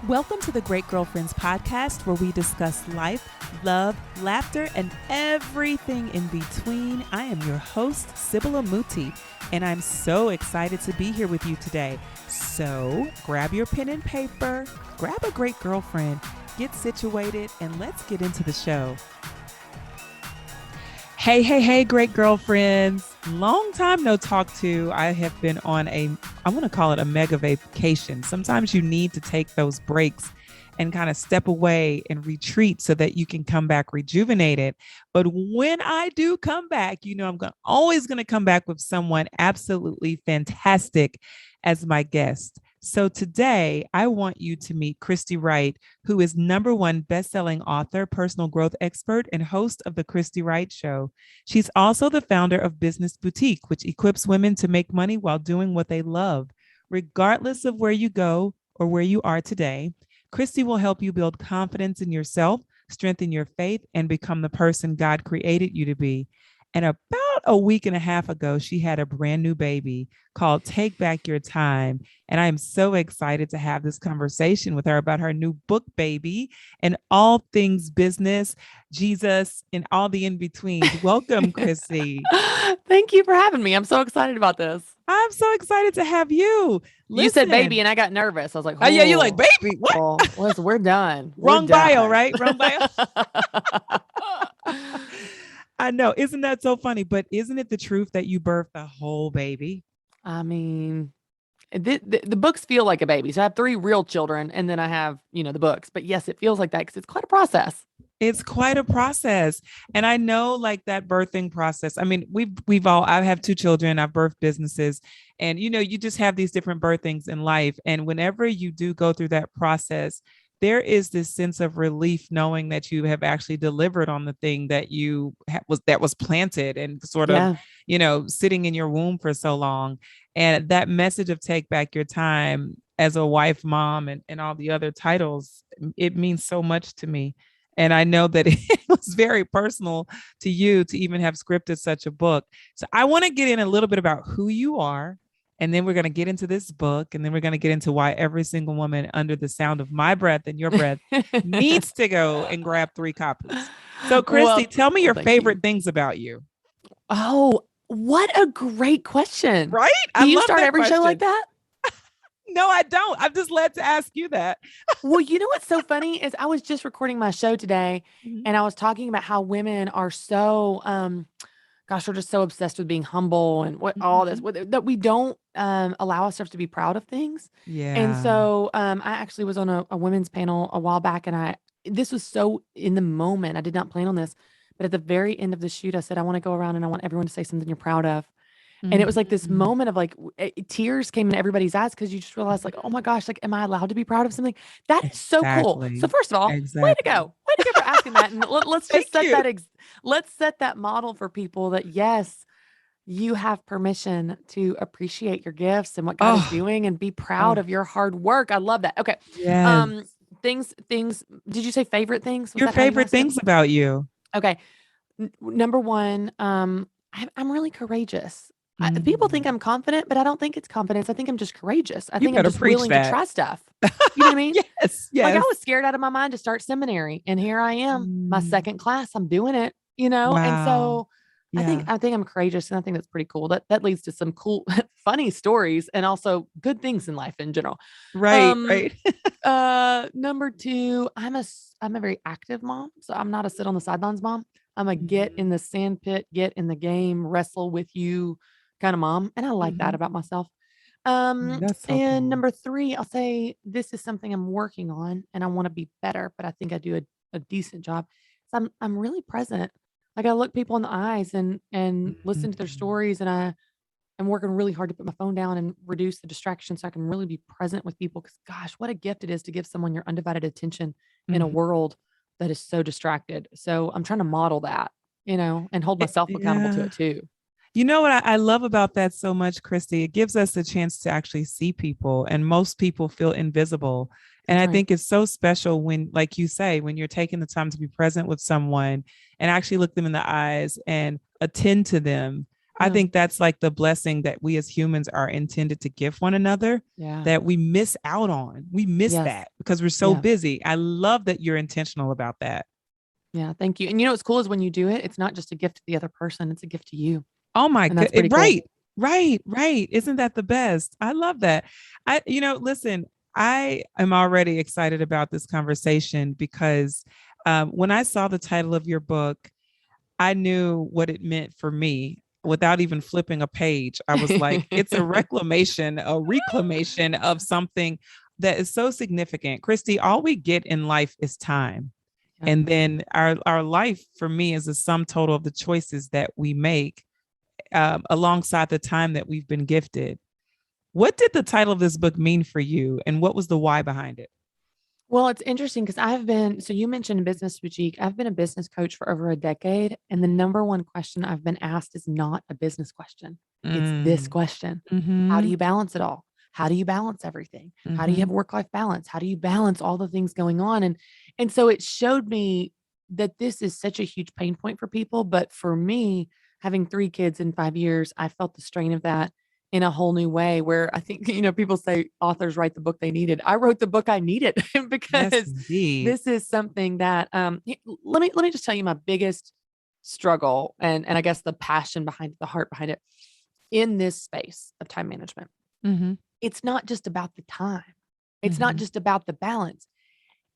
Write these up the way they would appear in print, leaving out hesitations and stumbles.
Welcome to the Great Girlfriends podcast, where we discuss life, love, laughter, and everything in between. I am your host, Sybil, and I'm so excited to be here with you today. So grab your pen and paper, grab a great girlfriend, get situated, and let's get into the show. Hey, great girlfriends. Long time no talk to. I have been on I want to call it a mega vacation. Sometimes you need to take those breaks and kind of step away and retreat so that you can come back rejuvenated. But when I do come back, I'm always going to come back with someone absolutely fantastic as my guest. So today, I want you to meet Christy Wright, who is #1 best-selling author, personal growth expert, and host of The Christy Wright Show. She's also the founder of Business Boutique, which equips women to make money while doing what they love. Regardless of where you go or where you are today, Christy will help you build confidence in yourself, strengthen your faith, and become the person God created you to be. And about a week and a half ago, she had a brand new baby called Take Back Your Time. And I am so excited to have this conversation with her about her new book, baby, and all things business, Jesus, and all the in-betweens. Welcome, Christy. Thank you for having me. I'm so excited about this. I'm so excited to have you. Listen. You said baby, and I got nervous. I was like, oh yeah, you're like, baby, what? Oh, listen, we're done. Wrong bio, right? Wrong bio. I know. Isn't that so funny? But isn't it the truth that you birthed a whole baby? I mean, the books feel like a baby. So I have 3 real children, and then I have, the books. But yes, it feels like that because it's quite a process. It's quite a process. And I know like that birthing process. I mean, I have 2 children. I've birthed businesses, and, you just have these different birthings in life. And whenever you do go through that process, there is this sense of relief knowing that you have actually delivered on the thing that was planted and sort of, sitting in your womb for so long. And that message of take back your time as a wife, mom, and all the other titles, it means so much to me. And I know that it was very personal to you to even have scripted such a book. So I want to get in a little bit about who you are. And then we're going to get into this book, and then we're going to get into why every single woman under the sound of my breath and your breath needs to go and grab 3 copies. So, Christy, tell me your favorite things about you. Oh, what a great question. Right? Do you start every show like that? No, I don't. I'm just led to ask you that. Well, you know what's so funny is I was just recording my show today, and I was talking about how women are so we're just so obsessed with being humble and all this, that we don't allow ourselves to be proud of things. Yeah. And so I actually was on a women's panel a while back, and this was so in the moment. I did not plan on this, but at the very end of the shoot, I said, I want to go around and I want everyone to say something you're proud of. And it was like this moment of like tears came in everybody's eyes because you just realized like, oh my gosh, like, am I allowed to be proud of something? That is so cool. So first of all, way to go for asking that. And let's just let's set that model for people that yes, you have permission to appreciate your gifts and what God is doing and be proud of your hard work. I love that. Okay. Yes. Things, did you say favorite things? Your favorite things about you? Okay. #1, I'm really courageous. People think I'm confident, but I don't think it's confidence. I think I'm just courageous. I think I'm just willing to try stuff. You know what I mean? Yes. Like I was scared out of my mind to start seminary, and here I am, my 2nd class. I'm doing it, Wow. And so I think I'm courageous, and I think that's pretty cool. That leads to some cool, funny stories, and also good things in life in general. Right. #2, I'm a very active mom, so I'm not a sit on the sidelines mom. I'm a get in the sand pit, get in the game, wrestle with you kind of mom. And I like that about myself. That's so and cool. #3, I'll say this is something I'm working on and I want to be better, but I think I do a decent job. So I'm really present. Like I look people in the eyes and listen to their stories, and I'm working really hard to put my phone down and reduce the distraction so I can really be present with people. Because gosh, what a gift it is to give someone your undivided attention in a world that is so distracted. So I'm trying to model that, and hold myself accountable to it too. You know what I love about that so much, Christy? It gives us a chance to actually see people, and most people feel invisible. And I think it's so special when, like you say, when you're taking the time to be present with someone and actually look them in the eyes and attend to them. I think that's like the blessing that we as humans are intended to give one another that we miss out on. We miss that because we're so busy. I love that you're intentional about that. Yeah, thank you. And what's cool is when you do it, it's not just a gift to the other person, it's a gift to you. Oh my God. Right. Cool. Right. Isn't that the best? I love that. Listen, I am already excited about this conversation because when I saw the title of your book, I knew what it meant for me without even flipping a page. I was like, it's a reclamation of something that is so significant. Christy, all we get in life is time. Yeah. And then our life for me is a sum total of the choices that we make alongside the time that we've been gifted. What did the title of this book mean for you? And what was the why behind it? Well, it's interesting because so you mentioned Business Boutique. I've been a business coach for over a decade. And the number one question I've been asked is not a business question. It's this question. Mm-hmm. How do you balance it all? How do you balance everything? Mm-hmm. How do you have work-life balance? How do you balance all the things going on? And so it showed me that this is such a huge pain point for people. But for me, having 3 kids in 5 years, I felt the strain of that in a whole new way where I think, people say authors write the book they needed. I wrote the book I needed because this is something that, let me just tell you my biggest struggle and I guess the passion behind it, the heart behind it in this space of time management. Mm-hmm. It's not just about the time. It's not just about the balance.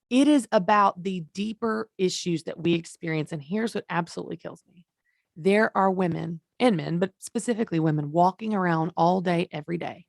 It is about the deeper issues that we experience. And here's what absolutely kills me. There are women and men, but specifically women, walking around all day, every day,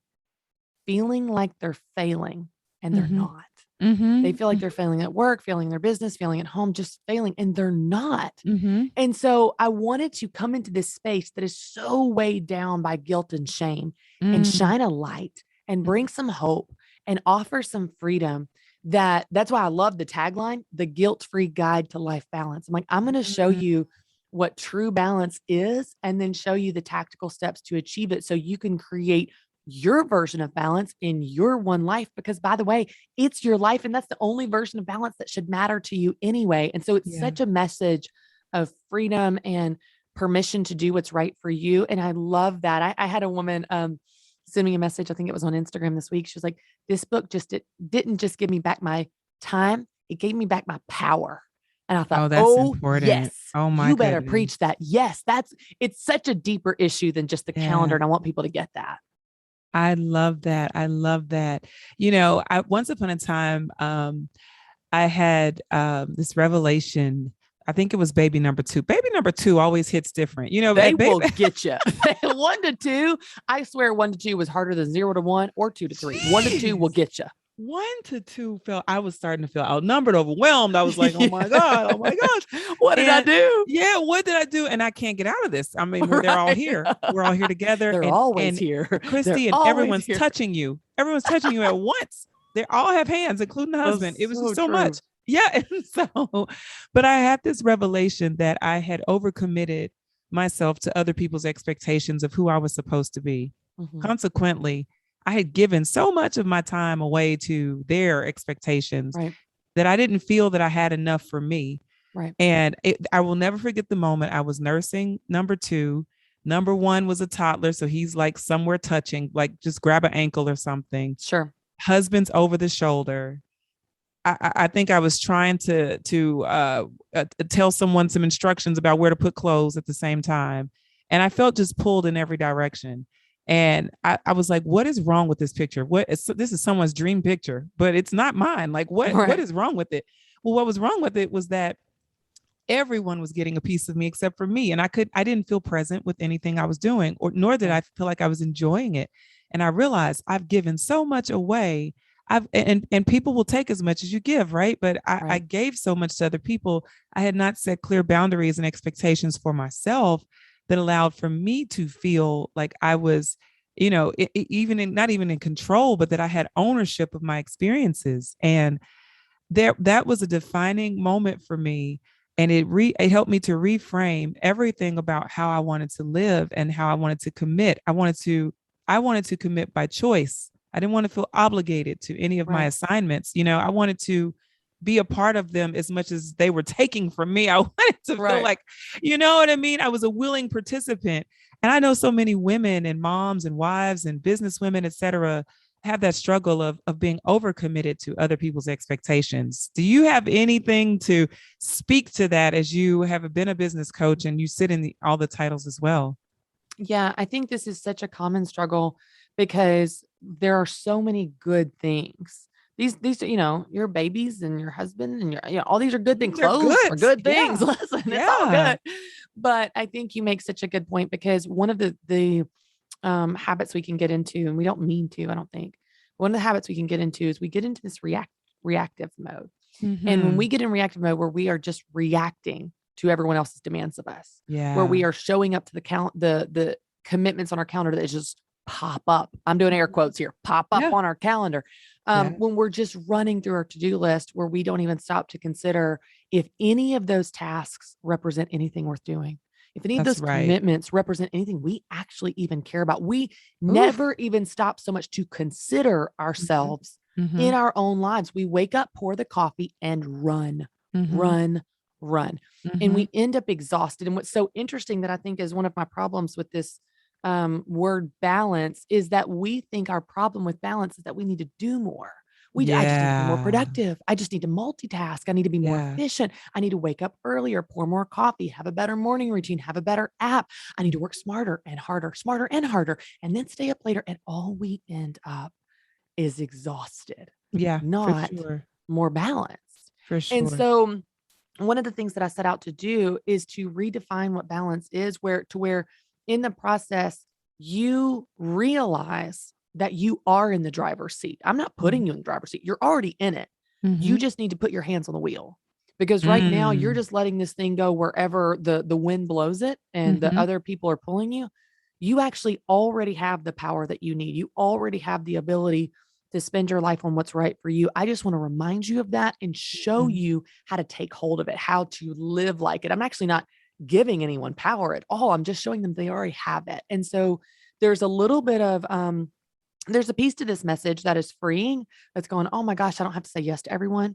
feeling like they're failing and they're not. Mm-hmm. They feel like they're failing at work, failing in their business, failing at home, just failing, and they're not. Mm-hmm. And so I wanted to come into this space that is so weighed down by guilt and shame and shine a light and bring some hope and offer some freedom. That's why I love the tagline, the guilt-free guide to life balance. I'm like, I'm going to show you what true balance is, and then show you the tactical steps to achieve it so you can create your version of balance in your one life. Because by the way, it's your life and that's the only version of balance that should matter to you anyway. And so it's such a message of freedom and permission to do what's right for you. And I love that. I had a woman send me a message. I think it was on Instagram this week. She was like, this book didn't just give me back my time. It gave me back my power. And I thought, that's important. Yes, you better preach that. Yes, it's such a deeper issue than just the calendar. And I want people to get that. I love that. Once upon a time, I had this revelation. I think it was baby number 2. Baby number 2 always hits different. They will get you. 1 to 2. I swear 1 to 2 was harder than 0 to 1 or 2 to 3. 1 to 2 will get you. 1 to 2 I was starting to feel outnumbered, overwhelmed. I was like, oh my God, oh my gosh. What did I do? Yeah, what did I do? And I can't get out of this. I mean, they're all here. We're all here together. They're always here. Christy, and everyone's touching you. Everyone's touching you at once. They all have hands, including the husband. It was just so much. Yeah. And but I had this revelation that I had overcommitted myself to other people's expectations of who I was supposed to be. Mm-hmm. Consequently, I had given so much of my time away to their expectations that I didn't feel that I had enough for me. Right. And I will never forget the moment I was nursing number 2. Number 1 was a toddler. So he's like somewhere touching, like just grab an ankle or something. Sure. Husband's over the shoulder. I think I was trying to tell someone some instructions about where to put clothes at the same time. And I felt just pulled in every direction. And I was like, what is wrong with this picture? This is someone's dream picture, but it's not mine. Like, what is wrong with it? Well, what was wrong with it was that everyone was getting a piece of me except for me. And I didn't feel present with anything I was doing, nor did I feel like I was enjoying it. And I realized I've given so much away. And people will take as much as you give, right? But I gave so much to other people. I had not set clear boundaries and expectations for myself that allowed for me to feel like I was, not even in control, but that I had ownership of my experiences. And that was a defining moment for me. And it helped me to reframe everything about how I wanted to live and how I wanted to commit. I wanted to commit by choice. I didn't want to feel obligated to any of my assignments. I wanted to be a part of them as much as they were taking from me. I wanted to feel Right. like, you know what I mean? I was a willing participant. And I know so many women and moms and wives and business women, et cetera, have that struggle of being overcommitted to other people's expectations. Do you have anything to speak to that, as you have been a business coach and you sit in all the titles as well? Yeah, I think this is such a common struggle because there are so many good things. These, your babies and your husband and all these are good things. They're Clothes good. are good things. Yeah. Listen, it's all Yeah. good. But I think you make such a good point because one of the habits we can get into, and we don't mean to, I don't think. One of the habits we can get into is we get into this reactive mode. And when Mm-hmm. we get in reactive mode where we are just reacting to everyone else's demands of us, where Yeah. we are showing up to the commitments on our calendar that just pop up. I'm doing air quotes here, pop up Yeah. on our calendar. Yeah. When we're just running through our to-do list where we don't even stop to consider if any of those tasks represent anything worth doing. If any of That's those right. commitments represent anything we actually even care about, we Oof. never even stop so much to consider Mm-hmm. ourselves Mm-hmm. in our own lives. We wake up, pour the coffee, and run, Mm-hmm. run, run. And Mm-hmm. we end up exhausted. And what's so interesting that I think is one of my problems with this word balance is that we think our problem with balance is that we need to do more. I just need to be more Yeah. productive. I just need to multitask. I need to be more Yeah. efficient. I need to wake up earlier, pour more coffee, have a better morning routine, have a better app. I need to work smarter and harder, and then stay up later. And all we end up is exhausted, Yeah. For not sure. more balanced. For And sure. so one of the things that I set out to do is to redefine what balance is, where in the process you realize that you are in the driver's seat. I'm not putting you in the driver's seat. You're already in it. You Mm-hmm. just need to put your hands on the wheel. Because right now you're Mm. just letting this thing go wherever the wind blows it and the Mm-hmm. other people are pulling you. You actually already have the power that you need. You already have the ability to spend your life on what's right for you. I just want to remind you of that and show Mm-hmm. you how to take hold of it, how to live like it. I'm actually not giving anyone power at all. I'm just showing them they already have it. And so there's a little bit of there's a piece to this message that is freeing, that's going, oh my gosh, I don't have to say yes to everyone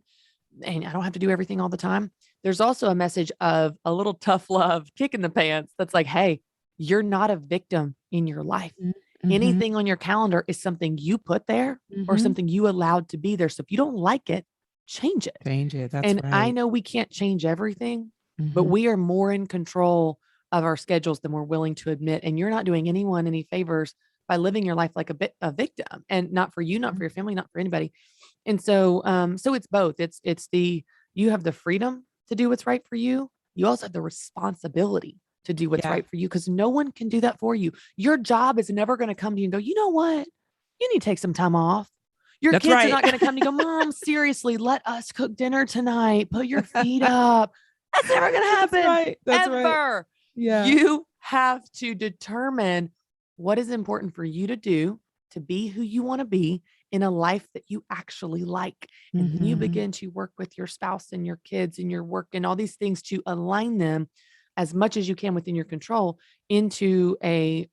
and I don't have to do everything all the time. There's also a message of a little tough love kick in the pants that's like, hey, you're not a victim in your life. Mm-hmm. Anything on your calendar is something you put there or Mm-hmm. something you allowed to be there. So if you don't like it, change it. Change it. That's And I right. know we can't change everything, but Mm-hmm. we are more in control of our schedules than we're willing to admit. And you're not doing anyone any favors by living your life like a victim, and not for you, not for your family, not for anybody. And so it's both. It's the you have the freedom to do what's right for you. You also have the responsibility to do what's Yeah. right for you because no one can do that for you. Your job is never going to come to you and go, you know what? You need to take some time off. Your That's kids are right. not going to come to you and go, Mom, seriously, let us cook dinner tonight. Put your feet up. That's never going to That's happen right. That's right. ever. Yeah. You have to determine what is important for you to do to be who you want to be in a life that you actually like. And then you Mm-hmm. begin to work with your spouse and your kids and your work and all these things to align them as much as you can within your control into a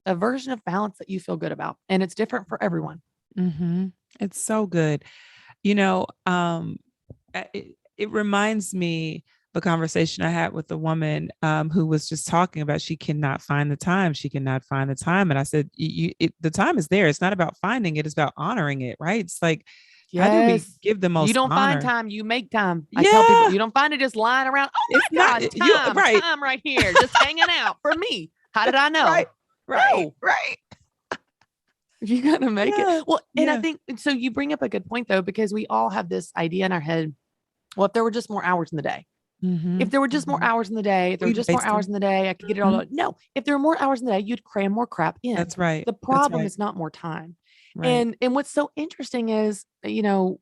version of balance that you feel good about. And it's different for everyone. Mm-hmm. It's so good. You know, it reminds me of a conversation I had with a woman who was just talking about she cannot find the time. She cannot find the time. And I said, the time is there. It's not about finding it. It's about honoring it, right? It's like, how do we Yes. give the You most don't find honor? time, you make time. I tell people, Yeah. you don't find it just lying around. Oh It's my not gosh, you, right. time right here, just hanging out for me. How did I Right. know? Right. No, Right. you got to make it. Yeah. Well, and I Yeah. think so. You bring up a good point though, because we all have this idea in our head. Well, if there were just more hours in the day, Mm-hmm. if there were just more Mm-hmm. hours in the day, if there were We'd just more waste hours them. in the day, I could get it all Mhm. done. No, if there were more hours in the day, you'd cram more crap in. That's right. The That's problem right. is not more time. Right. And what's so interesting is,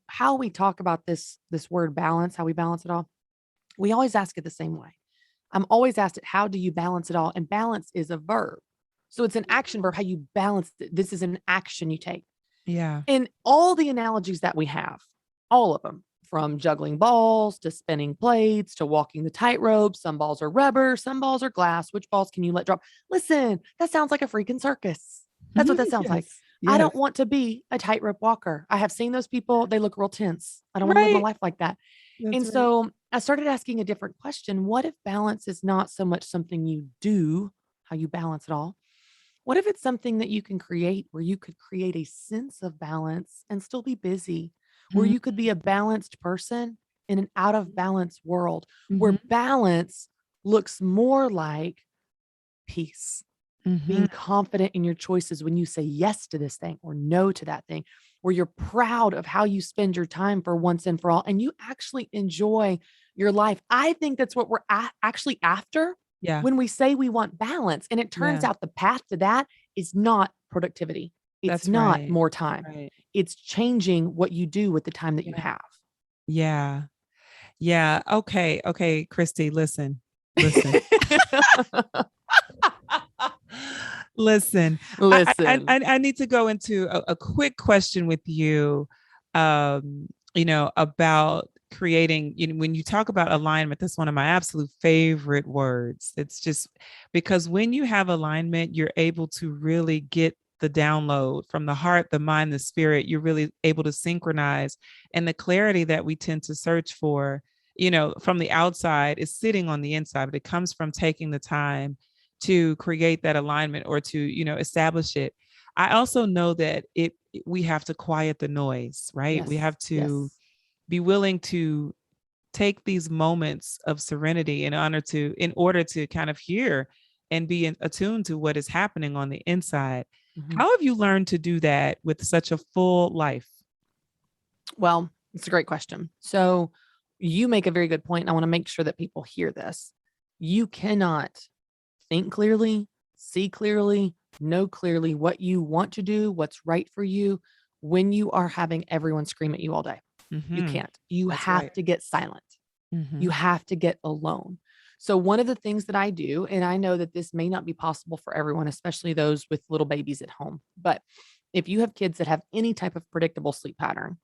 how we talk about this word balance, how we balance it all. We always ask it the same way. I'm always asked it, how do you balance it all? And balance is a verb. So it's an action verb, how you balance it. This is an action you take. Yeah. And all the analogies that we have, all of them, from juggling balls to spinning plates to walking the tightrope. Some balls are rubber, some balls are glass. Which balls can you let drop? Listen, that sounds like a freaking circus. That's what that sounds like. Yes. I don't Yes. want to be a tightrope walker. I have seen those people. They look real tense. I don't want to live my Right. life like that. That's And right. so I started asking a different question. What if balance is not so much something you do, how you balance it all? What if it's something that you can create where you could create a sense of balance and still be busy, where Mhm. you could be a balanced person in an out of balance world, where Mhm. balance looks more like peace, being Mhm. confident in your choices when you say yes to this thing or no to that thing, where you're proud of how you spend your time for once and for all, and you actually enjoy your life. I think that's what we're actually after Yeah. when we say we want balance. And it turns Yeah. out the path to that is not productivity, it's That's not right. more That's time, right. it's changing what you do with the time that you Yeah. have. Yeah. Yeah. Okay. Okay, Christy, listen. Listen. Listen. Listen. I need to go into a quick question with you, about creating, when you talk about alignment, that's one of my absolute favorite words. It's just because when you have alignment, you're able to really get the download from the heart, the mind, the spirit. You're really able to synchronize. And the clarity that we tend to search for, from the outside is sitting on the inside, but it comes from taking the time to create that alignment or to, establish it. I also know that we have to quiet the noise, right? We Yes. have to Yes. be willing to take these moments of serenity in order to kind of hear and be attuned to what is happening on the inside. Mhm. How have you learned to do that with such a full life? Well, it's a great question. So you make a very good point, and I want to make sure that people hear this. You cannot think clearly, see clearly, know clearly what you want to do, what's right for you when you are having everyone scream at you all day. You Mm-hmm. can't. You That's have right. to get silent. Mm-hmm. You have to get alone. So, one of the things that I do, and I know that this may not be possible for everyone, especially those with little babies at home, but if you have kids that have any type of predictable sleep pattern,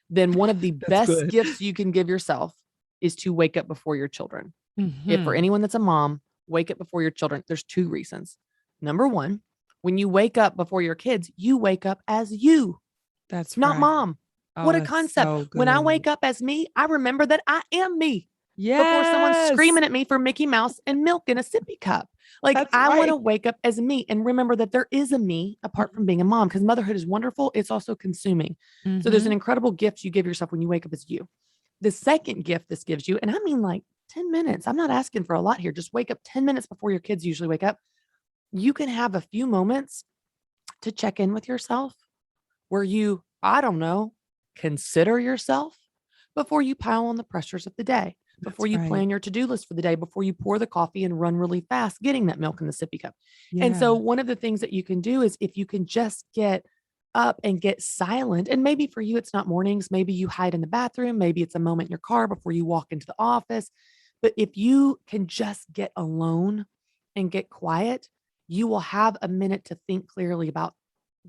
then one of the That's best good. gifts you can give yourself is to wake up before your children. If for Mm-hmm. anyone that's a mom, wake up before your children. There's two reasons. Number one, when you wake up before your kids, you wake up as you, That's not right. mom. Oh, What a that's concept. so When I good. wake up as me, I remember that I am me before someone's Yes, screaming at me for Mickey Mouse and milk in a sippy cup. Like, that's I want right. to wake up as me and remember that there is a me apart from being a mom, because motherhood is wonderful. It's also consuming. So there's Mm-hmm. an incredible gift you give yourself when you wake up as you. The second gift this gives you, and I mean like 10 minutes, I'm not asking for a lot here. Just wake up 10 minutes before your kids usually wake up. You can have a few moments to check in with yourself where you, I don't know, consider yourself before you pile on the pressures of the day, before That's you right. plan your to-do list for the day, before you pour the coffee and run really fast, getting that milk in the sippy cup. And so Yeah. one of the things that you can do is if you can just get up and get silent, and maybe for you, it's not mornings, maybe you hide in the bathroom, maybe it's a moment in your car before you walk into the office. But if you can just get alone and get quiet, you will have a minute to think clearly about,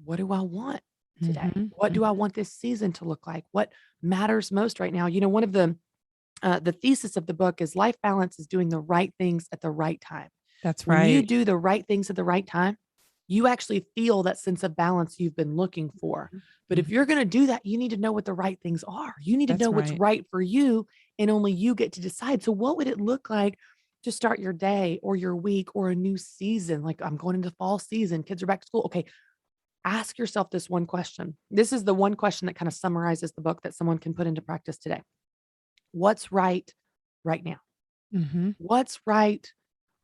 what do I want today? Mm-hmm. What do I Mm-hmm. want this season to look like? What matters most right now? One of the thesis of the book is life balance is doing the right things at the right time. That's When you right. do the right things at the right time, you actually feel that sense of balance you've been looking for. But if Mhm. you're going to do that, you need to know what the right things are. You need to know That's what's right. right for you, and only you get to decide. So, what would it look like to start your day or your week or a new season? Like, I'm going into fall season, kids are back to school. Okay, ask yourself this one question. This is the one question that kind of summarizes the book that someone can put into practice today. What's right now? Mm-hmm. What's right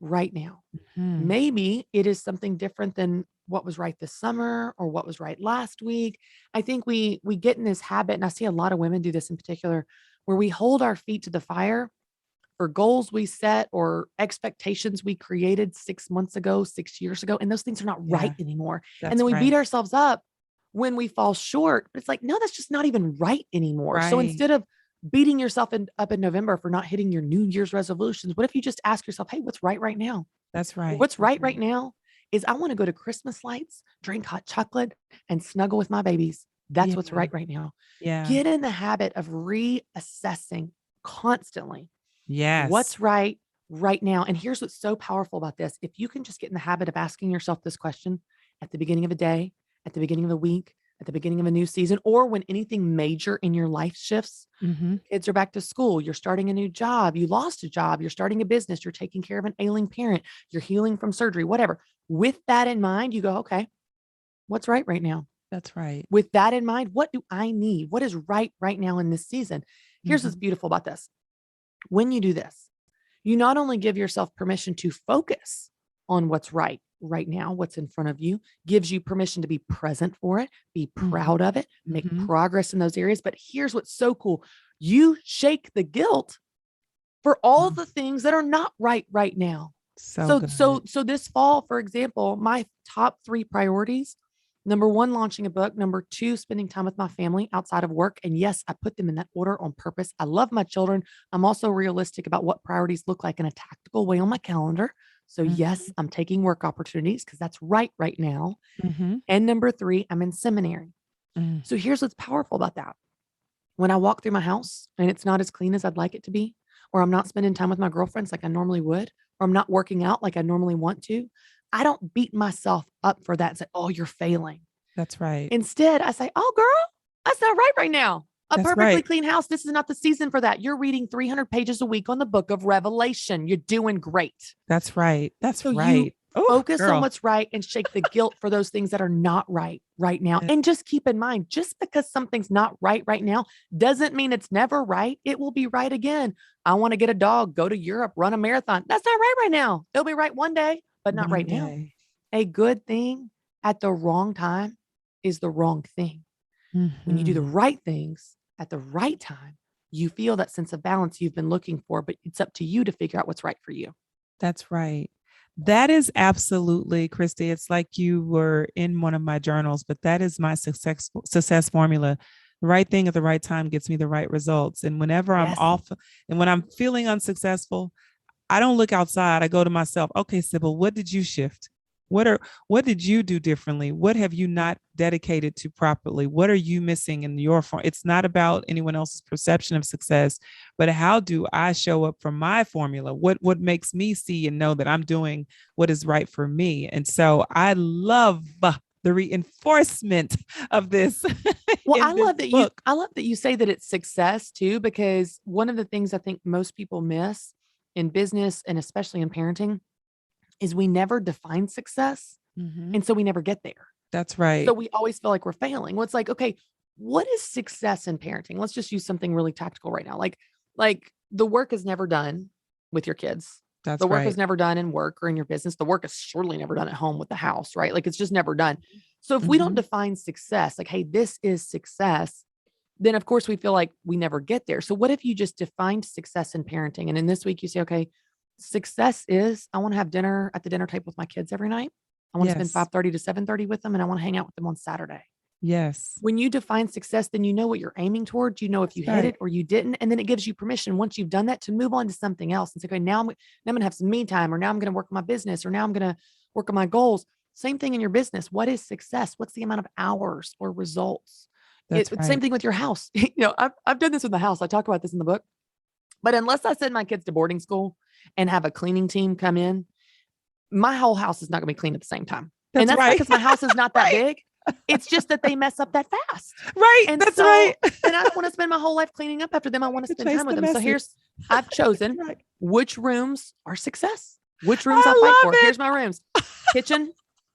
now? Mm-hmm. Maybe it is something different than what was right this summer or what was right last week. I think we get in this habit, and I see a lot of women do this in particular, where we hold our feet to the fire for goals we set or expectations we created 6 months ago, 6 years ago, and those things are not right Yeah, anymore. And then that's we beat right. ourselves up when we fall short. But it's like, no, that's just not even right anymore. So Right. instead of beating yourself up in November for not hitting your New Year's resolutions, what if you just ask yourself, hey, what's right now? That's right. What's That's right right. now is I want to go to Christmas lights, drink hot chocolate, and snuggle with my babies. That's what's Yeah. right now. Yeah. Get in the habit of reassessing constantly Yes. what's right now. And here's what's so powerful about this. If you can just get in the habit of asking yourself this question at the beginning of a day, at the beginning of the week, at the beginning of a new season, or when anything major in your life shifts. Mm-hmm. Kids are back to school. You're starting a new job. You lost a job. You're starting a business. You're taking care of an ailing parent. You're healing from surgery, whatever. With that in mind, you go, okay, what's right now? That's right. With that in mind, what do I need? What is right now in this season? Here's what's Mm-hmm. beautiful about this. When you do this, you not only give yourself permission to focus on what's right now, what's in front of you, gives you permission to be present for it, be proud of it, make Mm-hmm. progress in those areas. But here's what's so cool. You shake the guilt for all the things that are not right now. So good. So this fall, for example, my top 3 priorities: number 1, launching a book; number 2, spending time with my family outside of work. And yes, I put them in that order on purpose. I love my children. I'm also realistic about what priorities look like in a tactical way on my calendar. So yes, I'm taking work opportunities because that's right now. Mm-hmm. And number 3, I'm in seminary. Mm-hmm. So here's what's powerful about that. When I walk through my house and it's not as clean as I'd like it to be, or I'm not spending time with my girlfriends like I normally would, or I'm not working out like I normally want to, I don't beat myself up for that and say, oh, you're failing. That's right. Instead, I say, oh, girl, that's not right now. A That's perfectly right. clean house. This is not the season for that. You're reading 300 pages a week on the book of Revelation. You're doing great. That's right. That's So you right. Oh, focus on girl. what's right and shake the guilt for those things that are not right now. Yeah. And just keep in mind, just because something's not right now doesn't mean it's never right. It will be right again. I want to get a dog, go to Europe, run a marathon. That's not right now. It'll be right one day, but not One right now. day. A good thing at the wrong time is the wrong thing. When you do the Mhm. right things at the right time, you feel that sense of balance you've been looking for, but it's up to you to figure out what's right for you. That's right. That is absolutely, Christy. It's like you were in one of my journals, but that is my success formula. The right thing at the right time gets me the right results. And whenever I'm Yes. off and when I'm feeling unsuccessful, I don't look outside. I go to myself. Okay, Sybil, what did you shift? What did you do differently? What have you not dedicated to properly? What are you missing in your form? It's not about anyone else's perception of success, but how do I show up for my formula? What makes me see and know that I'm doing what is right for me? And so I love the reinforcement of this. Well, in this book. I love that you say that it's success too, because one of the things I think most people miss in business and especially in parenting is we never define success. Mhm. And so we never get there. That's right. So we always feel like we're failing. Well, it's like, okay, what is success in parenting? Let's just use something really tactical right now. Like the work is never done with your kids. That's The work right. is never done in work or in your business. The work is surely never done at home with the house, right? Like it's just never done. So if we don't Mhm. define success, like, hey, this is success, then of course we feel like we never get there. So what if you just defined success in parenting? And in this week you say, okay, success is I want to have dinner at the dinner table with my kids every night. I want to spend Yes. 5:30 to 7:30 with them, and I want to hang out with them on Saturday. Yes. When you define success, then you know what you're aiming towards. You know if That's you hit right. it or you didn't, and then it gives you permission once you've done that to move on to something else and say, okay, now I'm going to have some me time, or now I'm going to work on my business, or now I'm going to work on my goals. Same thing in your business. What is success? What's the amount of hours or results? That's Same right. thing with your house. I've done this with the house. I talk about this in the book. But unless I send my kids to boarding school and have a cleaning team come in, my whole house is not going to be clean at the same time. And That's that's not right. because my house is not that Right. big. It's just that they mess up that fast. Right. And That's so, right. and I don't want to spend my whole life cleaning up after them. I want to To spend chase time with the them. So message. I've chosen Right. which rooms are success, which rooms I fight I for. love Here's it. my rooms: kitchen,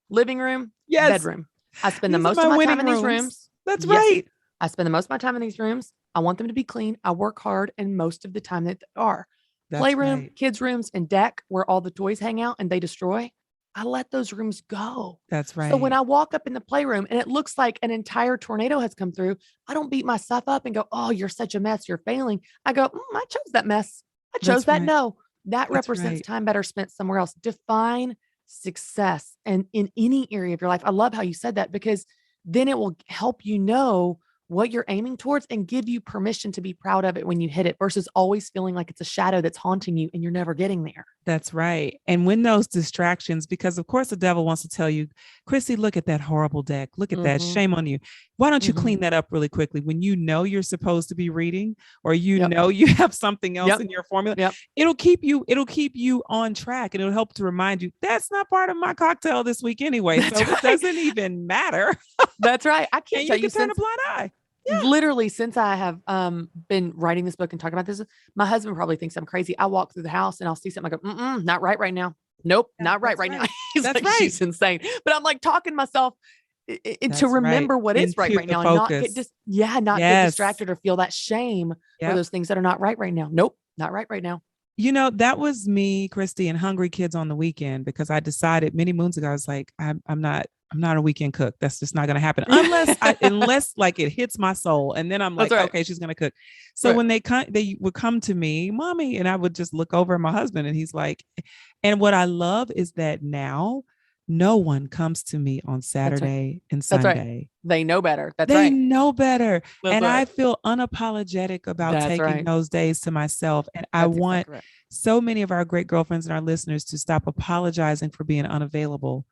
living room, Yes. bedroom. I spend the These are most of my my time winning in these rooms. rooms. That's Yes. right. I spend the most of my time in these rooms. I want them to be clean. I work hard, and most of the time that they are. That's Playroom, right. kids' rooms, and deck where all the toys hang out and they destroy. I let those rooms go. That's right. So when I walk up in the playroom and it looks like an entire tornado has come through, I don't beat myself up and go, oh, you're such a mess. You're failing. I go, I chose that mess. I chose That's that. right. No, that That's represents right. time better spent somewhere else. Define success and in any area of your life. I love how you said that, because then it will help you know what you're aiming towards and give you permission to be proud of it when you hit it, versus always feeling like it's a shadow that's haunting you and you're never getting there. That's right. And when those distractions, because of course the devil wants to tell you, Christy, look at that horrible deck. Look at that. Mm-hmm. Shame on you. Why don't you Mm-hmm. clean that up really quickly when you know you're supposed to be reading or you Yep. know you have something else Yep. in your formula? Yep. It'll keep you on track and it'll help to remind you that's not part of my cocktail this week anyway. That's So right. it doesn't even matter. That's right. I can't And tell you you can turn a since blind eye. Yeah. literally since I have been writing this book and talking about this, my husband probably thinks I'm crazy. I walk through the house and I'll see something. I go, not right now. Nope, Yeah, not right right. now. He's That's like, right. she's insane. But I'm like talking myself to That's remember right. what is right Into the now and not get focus. not get Yes. distracted or feel that shame for Yep. those things that are not right now. Nope, not right now. You know, that was me, Christy, and Hungry Kids on the weekend because I decided many moons ago, I was like, I'm not a weekend cook. That's just not going to happen unless like it hits my soul. And then I'm like, That's right. okay, she's going to cook. So when they would come to me, mommy, and I would just look over at my husband and he's like, and what I love is that now no one comes to me on Saturday and That's right. Sunday. They know better. That's They right. know better. That's And right. I feel unapologetic about That's taking right. those days to myself. And I That's want exactly right. so many of our great girlfriends and our listeners to stop apologizing for being unavailable.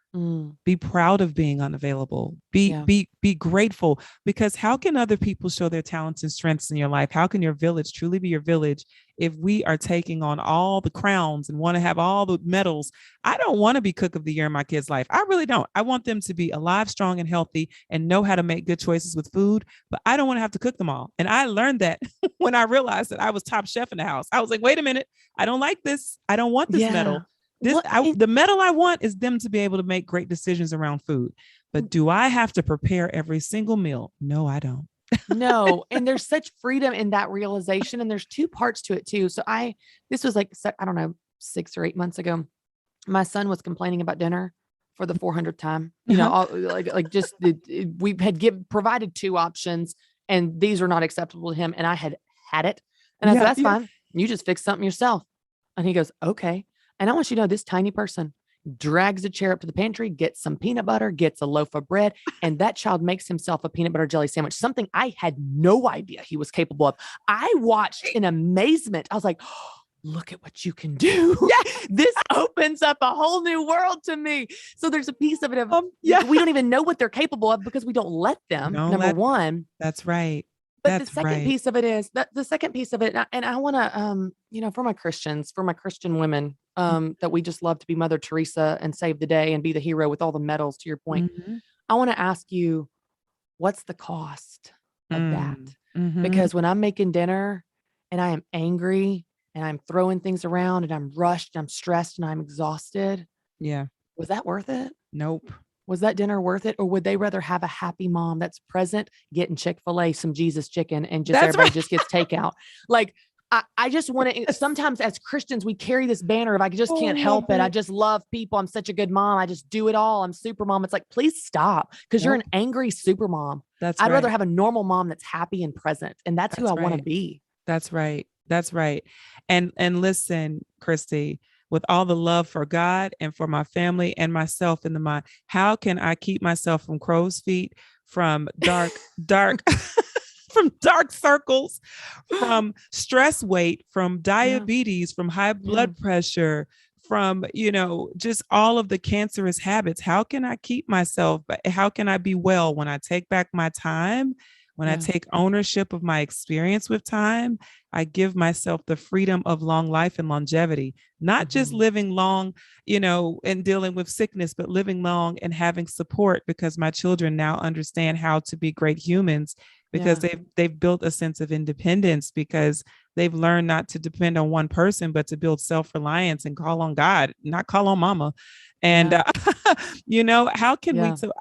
Be proud of being unavailable. Be grateful, because how can other people show their talents and strengths in your life? How can your village truly be your village if we are taking on all the crowns and want to have all the medals? I don't want to be cook of the year in my kids' life. I really don't. I want them to be alive, strong, and healthy and know how to make good choices with food, but I don't want to have to cook them all. And I learned that when I realized that I was top chef in the house. I was like, wait a minute, I don't like this. I don't want this medal. The medal I want is them to be able to make great decisions around food. But do I have to prepare every single meal? No, I don't. No. And there's such freedom in that realization. And there's two parts to it too. So this was like, I don't know, 6 or 8 months ago, my son was complaining about dinner for the 400th time, we had provided 2 options and these are not acceptable to him. And I had it. And I said, that's fine. You just fix something yourself. And he goes, okay. And I want you to know this tiny person drags a chair up to the pantry, gets some peanut butter, gets a loaf of bread, and that child makes himself a peanut butter jelly sandwich, something I had no idea he was capable of. I watched in amazement. I was like, oh, look at what you can do. This opens up a whole new world to me. So there's a piece of it of we don't even know what they're capable of because we don't let them, number one. That's right. But the second piece of it is the second piece of it, and I want to, for my Christians, for my Christian women, that we just love to be Mother Teresa and save the day and be the hero with all the medals, to your point. I want to ask you, what's the cost of that? Because when I'm making dinner and I am angry and I'm throwing things around and I'm rushed and I'm stressed and I'm exhausted. Yeah. Was that worth it? Nope. Was that dinner worth it? Or would they rather have a happy mom that's present, getting Chick-fil-A, some Jesus chicken, and just everybody just gets takeout? Like, I just want to, sometimes as Christians, we carry this banner of, I just can't help it. I just love people. I'm such a good mom. I just do it all. I'm super mom. It's like, please stop. Because you're an angry super mom. I'd rather have a normal mom that's happy and present. And that's who I want to be. That's right. That's right. And listen, Christy, with all the love for God and for my family and myself in the mind, how can I keep myself from crow's feet, from dark, from dark circles, from stress weight, from diabetes, from high blood pressure, from, just all of the cancerous habits? How can I keep myself, but how can I be well when I take back my time? When I take ownership of my experience with time, I give myself the freedom of long life and longevity, not just living long, and dealing with sickness, but living long and having support, because my children now understand how to be great humans, because they've built a sense of independence, because they've learned not to depend on one person, but to build self-reliance and call on God, not call on mama. And, how can we, so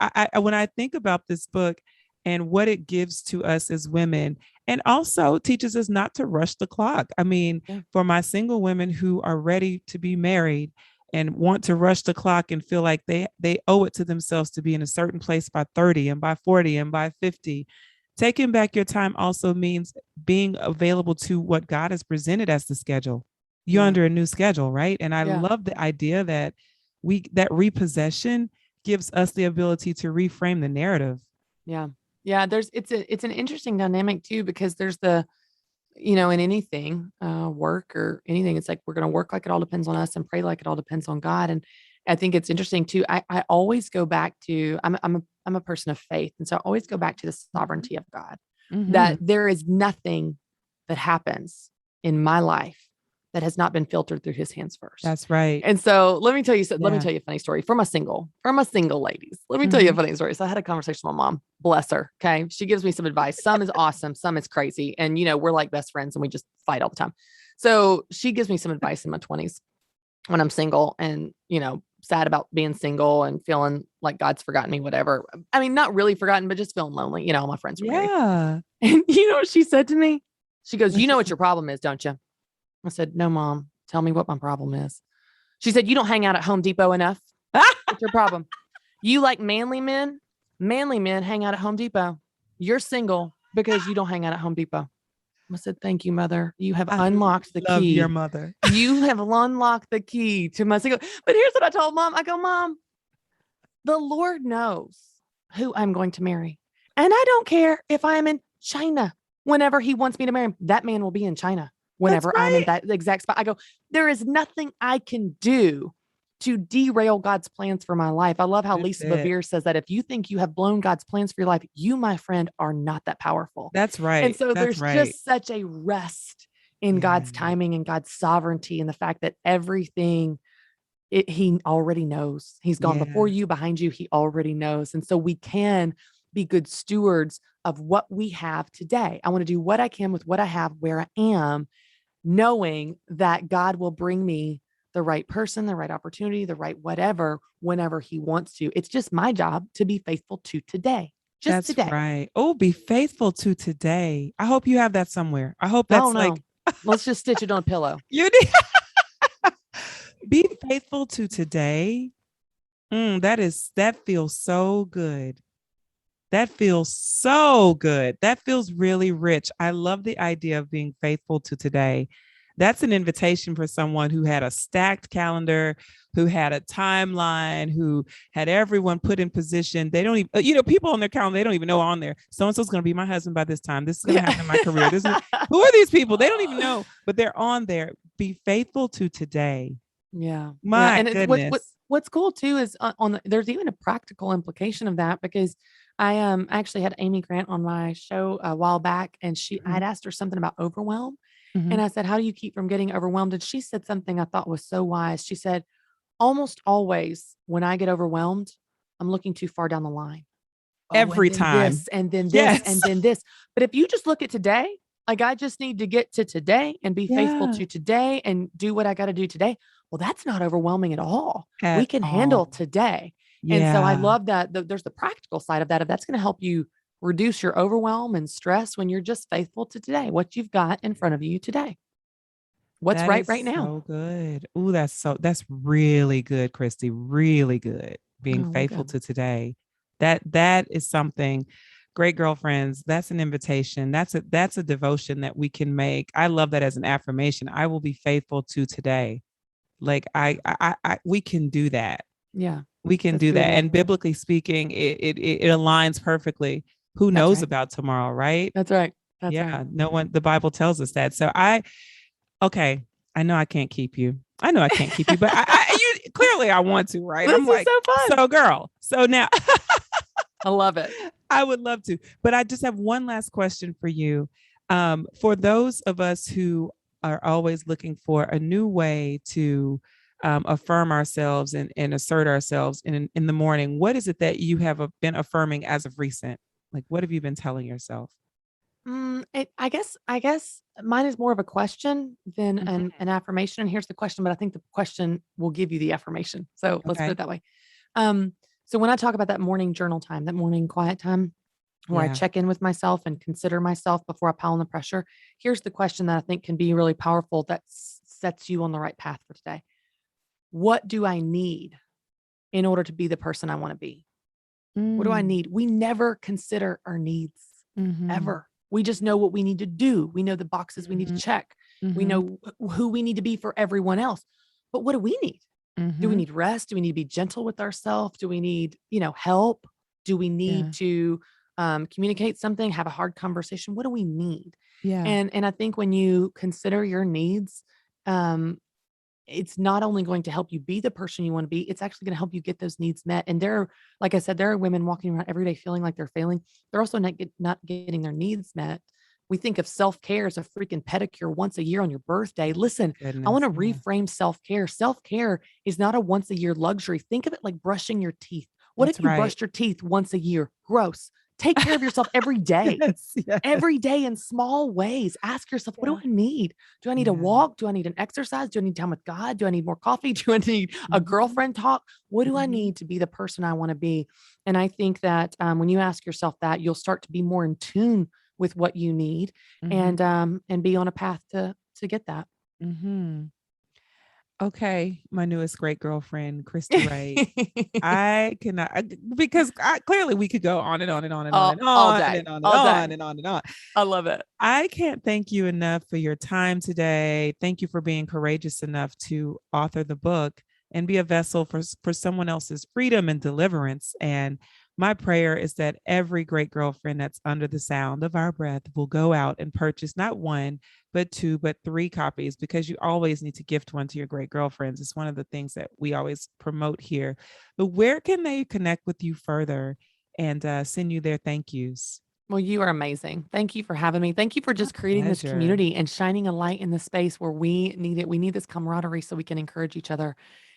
when I think about this book, and what it gives to us as women, and also teaches us not to rush the clock. I mean, for my single women who are ready to be married and want to rush the clock and feel like they owe it to themselves to be in a certain place by 30 and by 40 and by 50, taking back your time also means being available to what God has presented as the schedule. You're under a new schedule, right? And I love the idea that that repossession gives us the ability to reframe the narrative. Yeah. Yeah, it's an interesting dynamic too, because there's in anything, work or anything, it's like, we're going to work like it all depends on us and pray like it all depends on God. And I think it's interesting too. I always go back to, I'm a person of faith. And so I always go back to the sovereignty of God, that there is nothing that happens in my life that has not been filtered through his hands first. That's right. And so let me tell you, let me tell you a funny story from a single ladies. Let me tell you a funny story. So I had a conversation with my mom, bless her. Okay. She gives me some advice. Some is awesome. Some is crazy. And we're like best friends and we just fight all the time. So she gives me some advice in my 20s when I'm single and, sad about being single and feeling like God's forgotten me, whatever. I mean, not really forgotten, but just feeling lonely. All my friends were married. And you know what she said to me? She goes, "You know what your problem is, don't you?" I said, "No, Mom, tell me what my problem is." She said, "You don't hang out at Home Depot enough. What's your problem? You like manly men? Manly men hang out at Home Depot. You're single because you don't hang out at Home Depot." I said, "Thank you, Mother. You have unlocked the key." Love your mother. You have unlocked the key to my single. But here's what I told Mom. I go, "Mom, the Lord knows who I'm going to marry. And I don't care if I'm in China whenever he wants me to marry him. That man will be in China whenever I'm in that exact spot." I go, "There is nothing I can do to derail God's plans for my life." I love how Lisa Bevere says that if you think you have blown God's plans for your life, you, my friend, are not that powerful. That's right. And so there's just such a rest in God's timing and God's sovereignty and the fact that everything he already knows. He's gone before you, behind you. He already knows. And so we can be good stewards of what we have today. I want to do what I can with what I have, where I am, knowing that God will bring me the right person, the right opportunity, the right whatever, whenever he wants to. It's just my job to be faithful to today. Just today. Right. Oh, be faithful to today. I hope you have that somewhere. I hope that's let's just stitch it on a pillow. You did. Be faithful to today. That feels so good. That feels so good. That feels really rich. I love the idea of being faithful to today. That's an invitation for someone who had a stacked calendar, who had a timeline, who had everyone put in position. They don't even, people on their calendar, they don't even know on there. So-and-so's going to be my husband by this time. This is going to happen in my career. Who are these people? They don't even know, but they're on there. Be faithful to today. Yeah. My and goodness. What's cool too is there's even a practical implication of that, because I actually had Amy Grant on my show a while back, and I'd asked her something about overwhelm. And I said, "How do you keep from getting overwhelmed?" And she said something I thought was so wise. She said, "Almost always when I get overwhelmed, I'm looking too far down the line. Every time. This, and then this, and then this. But if you just look at today, like I just need to get to today and be faithful to today and do what I got to do today. Well, that's not overwhelming at all. We can handle today." Yeah. And so I love that there's the practical side of that. If that's going to help you reduce your overwhelm and stress when you're just faithful to today, what you've got in front of you today. What's right now. So good. Oh, that's really good, Christy. Really good. Being faithful to today. That is something. Great girlfriends. That's an invitation. That's a devotion that we can make. I love that as an affirmation. I will be faithful to today. Like we can do that. Yeah, we can do that. And biblically speaking, it aligns perfectly. Who knows about tomorrow, right? That's right. No one. The Bible tells us that. So I know I can't keep you. But clearly I want to, right? This is so fun. So girl. So now I love it. I would love to, but I just have one last question for you. For those of us who are always looking for a new way to affirm ourselves and assert ourselves in the morning, what is it that you have been affirming as of recent? Like, what have you been telling yourself? I guess mine is more of a question than an affirmation. And here's the question, but I think the question will give you the affirmation. So let's put it that way. So when I talk about that morning journal time, that morning quiet time, where I check in with myself and consider myself before I pile on the pressure, here's the question that I think can be really powerful that sets you on the right path for today. What do I need in order to be the person I want to be? What do I need? We never consider our needs ever. We just know what we need to do. We know the boxes we need to check. We know who we need to be for everyone else. But what do we need? Do we need rest? Do we need to be gentle with ourselves? Do we need, help? Do we need to communicate something, have a hard conversation. What do we need? Yeah. And I think when you consider your needs, um, it's not only going to help you be the person you want to be, it's actually going to help you get those needs met. And there are, like I said, there are women walking around every day feeling like they're failing. They're also not getting their needs met. We think of self-care as a freaking pedicure once a year on your birthday. Listen, I Goodness. want to Yeah. reframe self-care. Self-care is not a once a year luxury. Think of it like brushing your teeth. What That's if you right. brushed your teeth once a year? Gross. Take care of yourself every day. Yes. Every day in small ways. Ask yourself, what do I need? Do I need a Yeah. walk? Do I need an exercise? Do I need time with God? Do I need more coffee? Do I need a Mhm. girlfriend talk? What do I Mhm. need to be the person I want to be? And I think that when you ask yourself that, you'll start to be more in tune with what you need Mhm. and be on a path to get that. Mhm. Okay, my newest great girlfriend, Christy Wright. I cannot because clearly we could go on and on and on and on and All on day, and on and all on day. and on and on. I love it. I can't thank you enough for your time today. Thank you for being courageous enough to author the book and be a vessel for someone else's freedom and deliverance. And my prayer is that every great girlfriend that's under the sound of our breath will go out and purchase not one, but two, but three copies, because you always need to gift one to your great girlfriends. It's one of the things that we always promote here. But where can they connect with you further and send you their thank yous? Well, you are amazing. Thank you for having me. Thank you for My just creating this pleasure. community and shining a light in the space where we need it. We need this camaraderie so we can encourage each other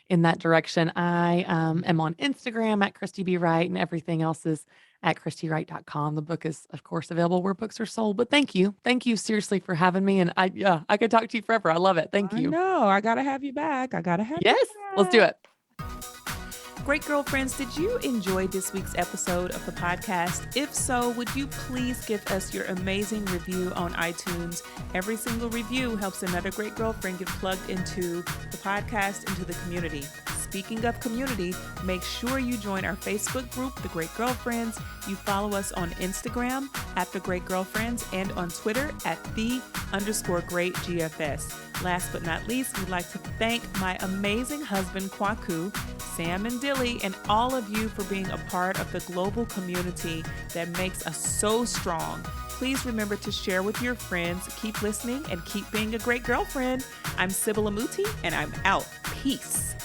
in that direction. I am on Instagram at Christy B. Wright, and everything else is at ChristyWright.com. The book is, of course, available where books are sold. But thank you. Thank you seriously for having me. And I could talk to you forever. I love it. Thank I you. know. I gotta have you back. I gotta have you Yes, let's do back. it. Great girlfriends, did you enjoy this week's episode of the podcast? If so, would you please give us your amazing review on iTunes? Every single review helps another great girlfriend get plugged into the podcast, into the community. Speaking of community, make sure you join our Facebook group, The Great Girlfriends. You follow us on Instagram at The Great Girlfriends and on Twitter at _Great GFS. Last but not least, we'd like to thank my amazing husband, Kwaku, Sam and Dilly, and all of you for being a part of the global community that makes us so strong. Please remember to share with your friends. Keep listening and keep being a great girlfriend. I'm Sybil Amuti, and I'm out. Peace.